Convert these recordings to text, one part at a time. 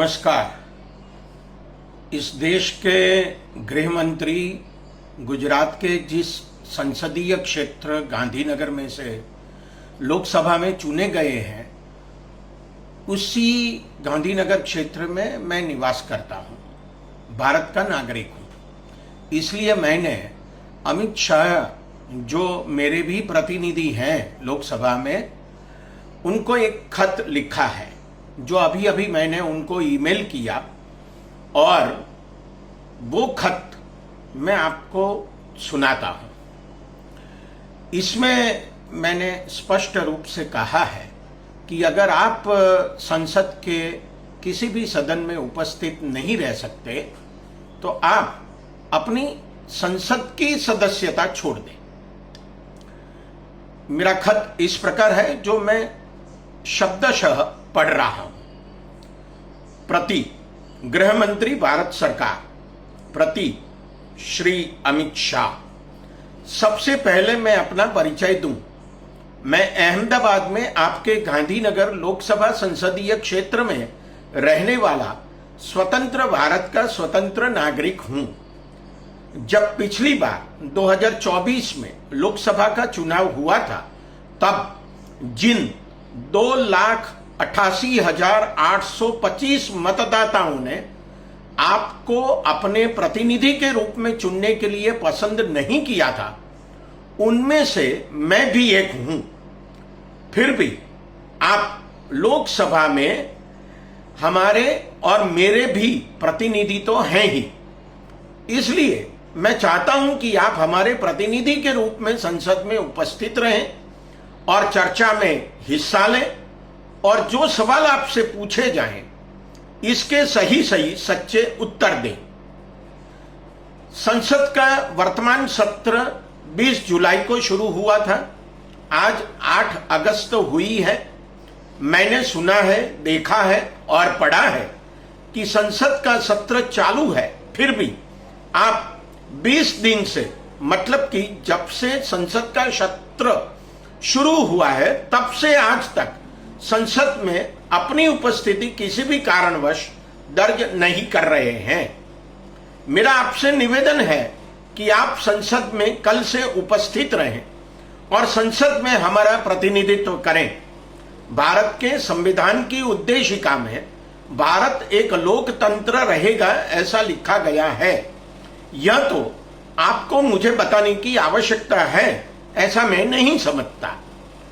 नमस्कार। इस देश के गृह मंत्री गुजरात के जिस संसदीय क्षेत्र गांधीनगर में से लोकसभा में चुने गए हैं, उसी गांधीनगर क्षेत्र में मैं निवास करता हूं, भारत का नागरिक हूं। इसलिए मैंने अमित शाह, जो मेरे भी प्रतिनिधि हैं लोकसभा में, उनको एक खत लिखा है, जो अभी अभी मैंने उनको ईमेल किया, और वो खत मैं आपको सुनाता हूं। इसमें मैंने स्पष्ट रूप से कहा है कि अगर आप संसद के किसी भी सदन में उपस्थित नहीं रह सकते तो आप अपनी संसद की सदस्यता छोड़ दें। मेरा खत इस प्रकार है, जो मैं शब्दशः पढ़ रहा हूं। प्रति गृह मंत्री भारत सरकार, प्रति श्री अमित शाह। सबसे पहले मैं अपना परिचय दूं। मैं अहमदाबाद में आपके गांधीनगर लोकसभा संसदीय क्षेत्र में रहने वाला स्वतंत्र भारत का स्वतंत्र नागरिक हूं। जब पिछली बार 2024 में लोकसभा का चुनाव हुआ था, तब जिन 2,88,825 मतदाताओं ने आपको अपने प्रतिनिधि के रूप में चुनने के लिए पसंद नहीं किया था, उनमें से मैं भी एक हूं। फिर भी आप लोकसभा में हमारे और मेरे भी प्रतिनिधि तो हैं ही। इसलिए मैं चाहता हूं कि आप हमारे प्रतिनिधि के रूप में संसद में उपस्थित रहें और चर्चा में हिस्सा लें, और जो सवाल आपसे पूछे जाएं, इसके सही सच्चे उत्तर दें। संसद का वर्तमान सत्र 20 जुलाई को शुरू हुआ था। आज 8 अगस्त हुई है। मैंने सुना है, देखा है और पढ़ा है कि संसद का सत्र चालू है। फिर भी आप 20 दिन से, मतलब कि जब से संसद का सत्र शुरू हुआ है, तब से आज तक संसद में अपनी उपस्थिति किसी भी कारणवश दर्ज नहीं कर रहे हैं। मेरा आपसे निवेदन है कि आप संसद में कल से उपस्थित रहें और संसद में हमारा प्रतिनिधित्व करें। भारत के संविधान की उद्देशिका में भारत एक लोकतंत्र रहेगा, ऐसा लिखा गया है। यह तो आपको मुझे बताने की आवश्यकता है, ऐसा मैं नहीं समझता।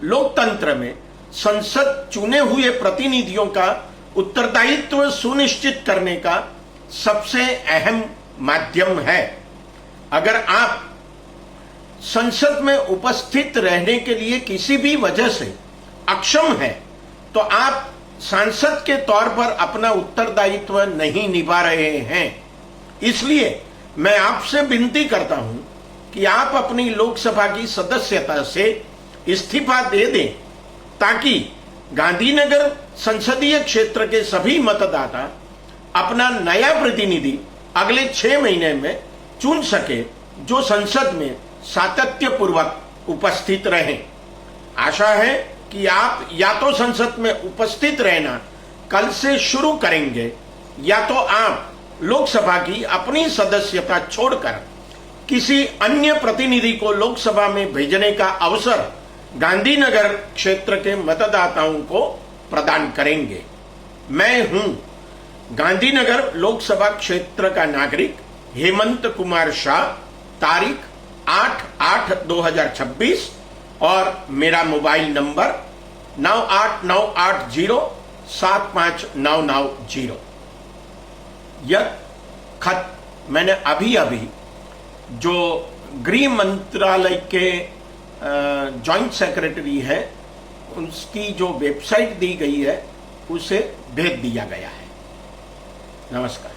लोकतंत्र में संसद चुने हुए प्रतिनिधियों का उत्तरदायित्व सुनिश्चित करने का सबसे अहम माध्यम है। अगर आप संसद में उपस्थित रहने के लिए किसी भी वजह से अक्षम हैं, तो आप सांसद के तौर पर अपना उत्तरदायित्व नहीं निभा रहे हैं। इसलिए मैं आपसे विनती करता हूं कि आप अपनी लोकसभा की सदस्यता से इस्तीफा दे दें, ताकि गांधीनगर संसदीय क्षेत्र के सभी मतदाता अपना नया प्रतिनिधि अगले 6 महीने में चुन सके, जो संसद में सातत्यपूर्वक उपस्थित रहें। आशा है कि आप या तो संसद में उपस्थित रहना कल से शुरू करेंगे, या तो आप लोकसभा की अपनी सदस्यता छोड़कर किसी अन्य प्रतिनिधि को लोकसभा में भेजने का अवसर गांधीनगर क्षेत्र के मतदाताओं को प्रदान करेंगे। मैं हूं गांधीनगर लोकसभा क्षेत्र का नागरिक हेमंत कुमार शाह, तारीख 8/8/2026, और मेरा मोबाइल नंबर 9898075990। यह खत मैंने अभी अभी जो गृह मंत्रालय के जॉइंट सेक्रेटरी है, उसकी जो वेबसाइट दी गई है, उसे भेज दिया गया है। नमस्कार।